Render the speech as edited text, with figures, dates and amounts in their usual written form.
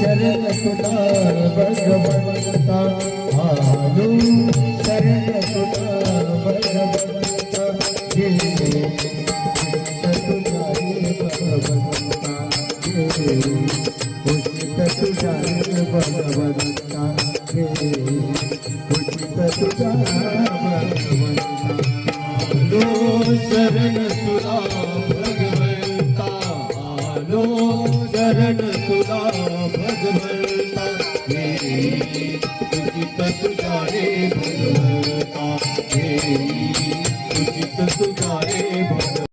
शरण तुला भगवंता आलो शरण तुला भगवंता हे तुझा रे भगवंता हे उचित तुझा रे भगवंता हे उचित तुझा भगवंता आलो शरण तुला भगवंता आलो शरण तुला भगवंता हे उचित तुझा रे भगवंता हे